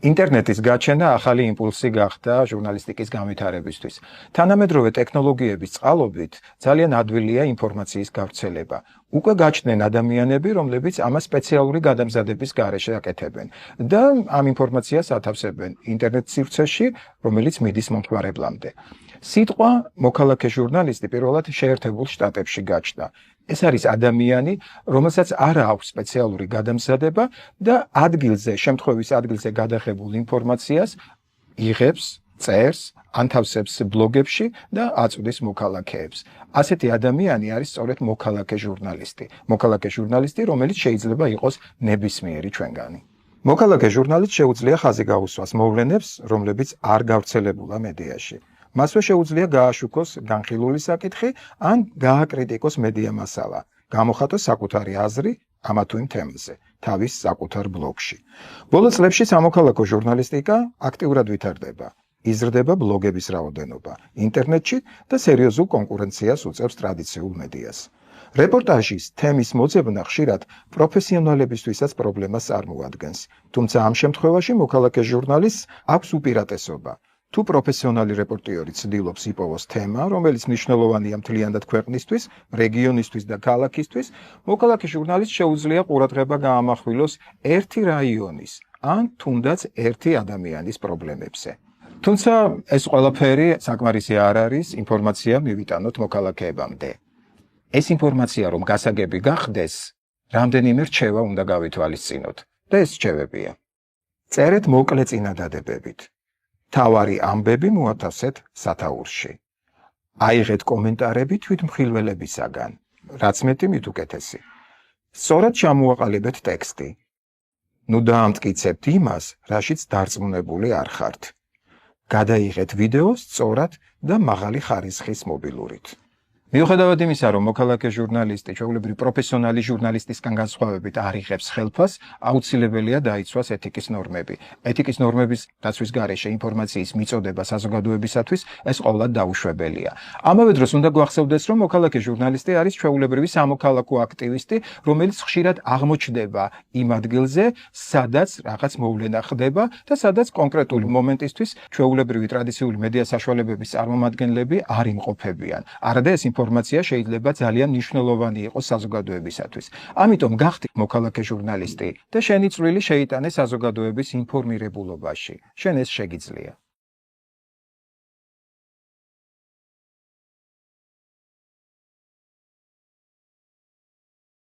ინტერნეტის გაჩენა ახალი იმპულსი გახდა ჟურნალისტიკის განვითარებისთვის. თანამედროვე ტექნოლოგიების წყალობით ძალიან ადვილია ინფორმაციის გავრცელება. უკვე გაჩნდნენ ადამიანები, რომლებიც ამას სპეციალური გადამზადების გარეშე აკეთებენ და ამ ინფორმაციას ათავსებენ ინტერნეტ სივრცეში, რომელიც მიდის მომხმარებლამდე. სიტყვა მოქალაქე ჟურნალისტი პირველად შეერთებულ შტატებში გაჩნდა. ეს არის ადამიანი, რომელსაც არ აქვს სპეციალური გადამზადება და შემთხვევის ადგილზე გადაღებულ ინფორმაციას იღებს, წერს, ანთავსებს ბლოგებში და აწვდის მოქალაქეებს. ასეთი ადამიანი არის სწორედ მოქალაქე ჟურნალისტი. მოქალაქე ჟურნალისტი, რომელიც შეიძლება იყოს ნებისმიერი ჩვენგანი. მოქალაქე ჟურნალისტს შეუძლია ხაზი გაუსვას მოვლენებს, რომლებიც არ გავრცელებულა მედიაში. მასვე შეუძლია გააშუქოს განხილული საკითხი ან გააკრიტიკოს მედია მასალა, გამოხატოს საკუთარი აზრი ამა თუ იმ თემაზე, თავის საკუთარ ბლოგში. ბოლო წლებში სამოქალაქო ჟურნალისტიკა აქტიურად ვითარდება. იზრდება ბლოგების რაოდენობა ინტერნეტში და სერიოზულ კონკურენციას უწევს ტრადიციულ მედიას. რეპორტაჟის თემის მოძებნა ხშირად პროფესიონალებისთვისაც პრობლემას წარმოადგენს, თუმცა ამ შემთხვევაში მოქალაქე ჟურნალისტს აქვს უპირატესობა. თუ პროფესიონალი რეპორტიორი ცდილობს იპოვოს თემა, რომელიც მნიშვნელოვანია მთლიანად ქვეყნისთვის, რეგიონისთვის და ქალაქისთვის, მოქალაქე ჟურნალისტს შეუძლია ყურადღება გაამახვილოს ერთი რაიონის ან თუნდაც ერთი ადამიანის პრობლემებზე. თუმცა ეს ყველაფერი საკმარისი არ არის ინფორმაცია მივიტანოთ მოქალაქეებამდე. ეს ინფორმაცია რომ გასაგები გახდეს, რამდენიმე რჩევა უნდა გავითვალისწინოთ და ეს რჩევებია. წერეთ მოკლე წინადადებებით. თავარი ამბები მოათავსეთ სათაურში. აიღეთ კომენტარები თვითმხილველებისაგან, რაც მეტი მით უკეთესი. სწორად ჩამოაყალიბეთ ტექსტი. ნუ დაამტკიცებთ იმას, რაშიც დარწმუნებული არ ხართ. გადაიღეთ ვიდეო სწორად და მაღალი ხარისხის მობილურით. მიუხედავად იმისა, რომ მოქალაქე ჟურნალისტი ჩვეულებრივ პროფესიონალი ჟურნალისტისგან განსხვავებით არ იღებს ხელფას, აუცილებელია დაიცვას ეთიკის ნორმები. ეთიკის ნორმების დაცვის გარეშე ინფორმაციის მიწოდება საზოგადოებისათვის ეს ყოვლად დაუშვებელია. ამავე დროს უნდა გვახსოვდეს, რომ მოქალაქე ჟურნალისტი არის ჩვეულებრივი სამოქალაქო აქტივისტი, რომელიც ხშირად აღმოჩნდება იმ ადგილზე, სადაც რაღაც მოვლენა ხდება და სადაც კონკრეტული მომენტისთვის ჩვეულებრივი ტრადიციული მედია საშუალებების წარმომადგენლები არ იმყოფებიან. არადა ეს ინფორმაცია შეიძლება ძალიან მნიშვნელოვანი იყოს საზოგადოებისათვის. ამიტომ გახდით მოქალაქე ჟურნალისტი და შენი წვლილი შეიტანე საზოგადოების ინფორმირებულობაში. შენ ეს შეგიძლია.